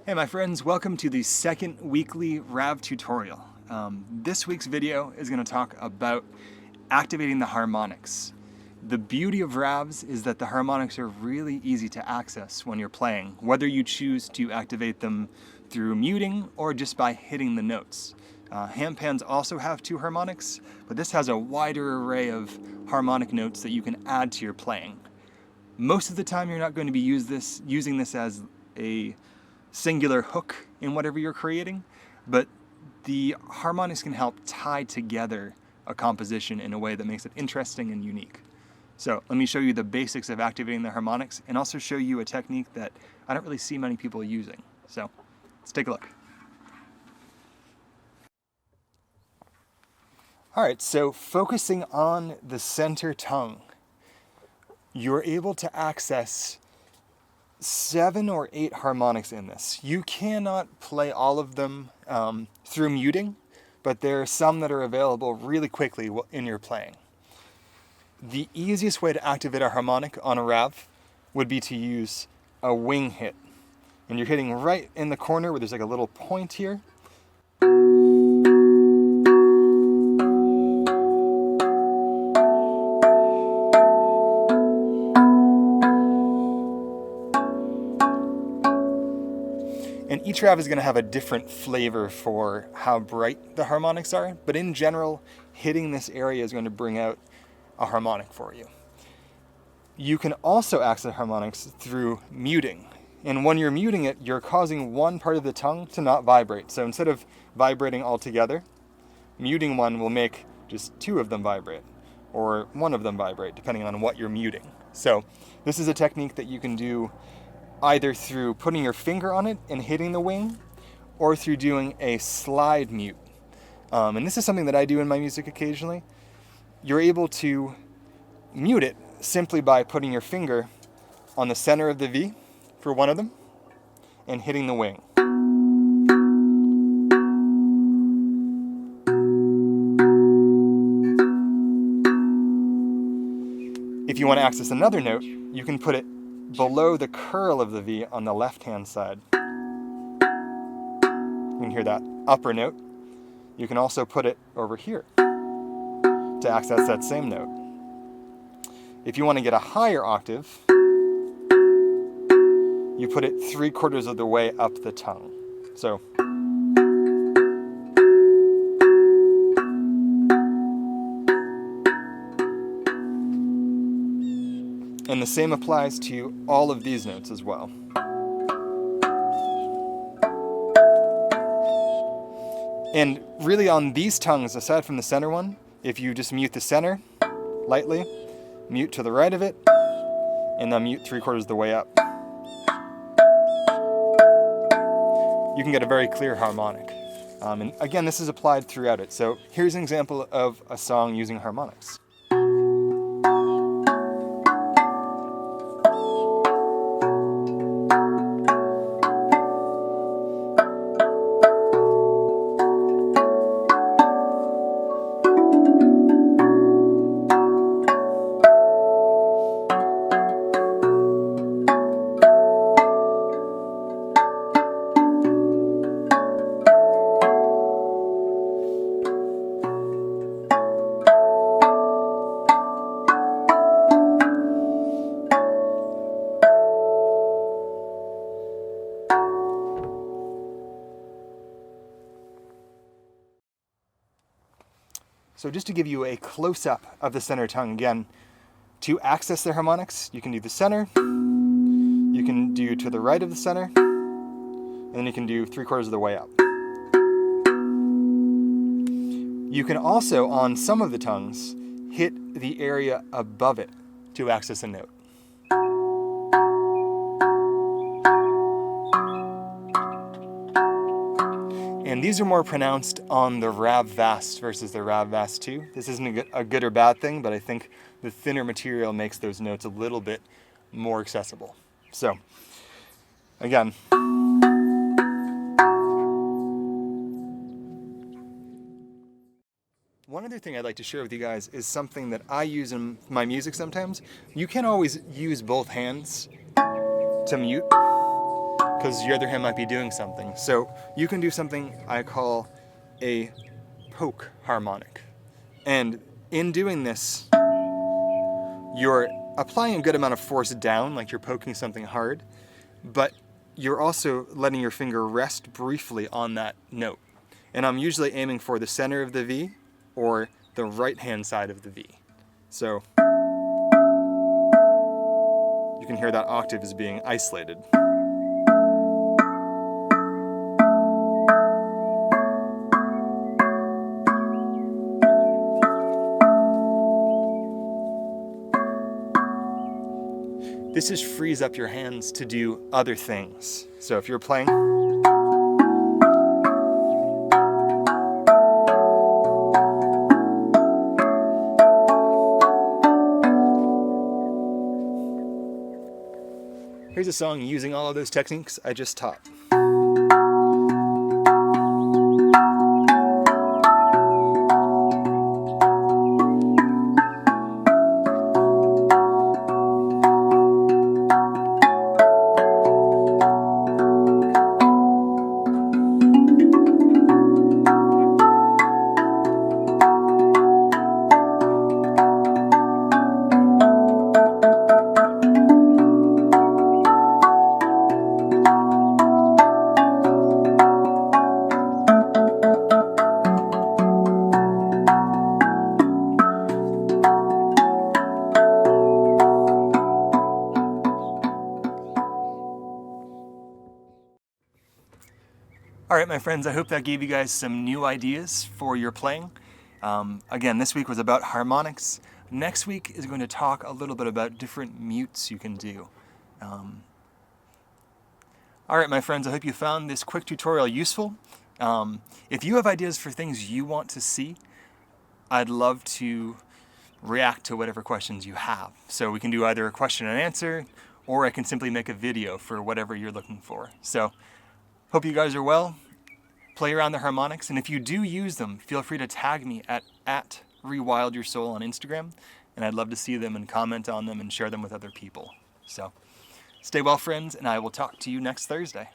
Hey my friends, welcome to the second weekly RAV tutorial. This week's video is going to talk about activating the harmonics. The beauty of RAVs is that the harmonics are really easy to access when you're playing, whether you choose to activate them through muting or just by hitting the notes. Handpans also have two harmonics, but this has a wider array of harmonic notes that you can add to your playing. Most of the time you're not going to be using this as a singular hook in whatever you're creating, but the harmonics can help tie together a composition in a way that makes it interesting and unique. So let me show you the basics of activating the harmonics and also show you a technique that I don't really see many people using. So let's take a look. Alright, so focusing on the center tongue, you're able to access 7 or 8 harmonics in this. You cannot play all of them through muting, but there are some that are available really quickly in your playing. The easiest way to activate a harmonic on a RAV would be to use a wing hit. And you're hitting right in the corner where there's like a little point here. And each RAV is going to have a different flavor for how bright the harmonics are, but in general, hitting this area is going to bring out a harmonic for you. You can also access harmonics through muting. And when you're muting it, you're causing one part of the tongue to not vibrate. So instead of vibrating altogether, muting one will make just 2 of them vibrate, or 1 of them vibrate, depending on what you're muting. So this is a technique that you can do either through putting your finger on it and hitting the wing, or through doing a slide mute. And this is something that I do in my music occasionally. You're able to mute it simply by putting your finger on the center of the V for one of them and hitting the wing. If you want to access another note, you can put it below the curl of the V on the left-hand side. You can hear that upper note. You can also put it over here to access that same note. If you want to get a higher octave, you put it 3/4 of the way up the tongue. So and the same applies to all of these notes as well. And really on these tongues, aside from the center one, if you just mute the center lightly, mute to the right of it, and then mute 3/4 of the way up, you can get a very clear harmonic. And again, this is applied throughout it. So here's an example of a song using harmonics. So just to give you a close-up of the center tongue again, to access the harmonics, you can do the center, you can do to the right of the center, and then you can do 3/4 of the way up. You can also, on some of the tongues, hit the area above it to access a note. And these are more pronounced on the RAV Vast versus the RAV Vast 2. This isn't a good or bad thing, but I think the thinner material makes those notes a little bit more accessible. So, again. One other thing I'd like to share with you guys is something that I use in my music sometimes. You can't always use both hands to mute. because your other hand might be doing something. So you can do something I call a poke harmonic. And in doing this, you're applying a good amount of force down, like you're poking something hard, but you're also letting your finger rest briefly on that note. And I'm usually aiming for the center of the V or the right-hand side of the V. So you can hear that octave is being isolated. This just frees up your hands to do other things. So if you're playing, here's a song using all of those techniques I just taught. All right, my friends, I hope that gave you guys some new ideas for your playing. Again, this week was about harmonics. Next week is going to talk a little bit about different mutes you can do. All right, my friends, I hope you found this quick tutorial useful. If you have ideas for things you want to see, I'd love to react to whatever questions you have. So we can do either a question and answer, or I can simply make a video for whatever you're looking for. So hope you guys are well. Play around the harmonics, and if you do use them, feel free to tag me at Rewildyoursoul on Instagram, and I'd love to see them and comment on them and share them with other people. So stay well, friends, and I will talk to you next Thursday.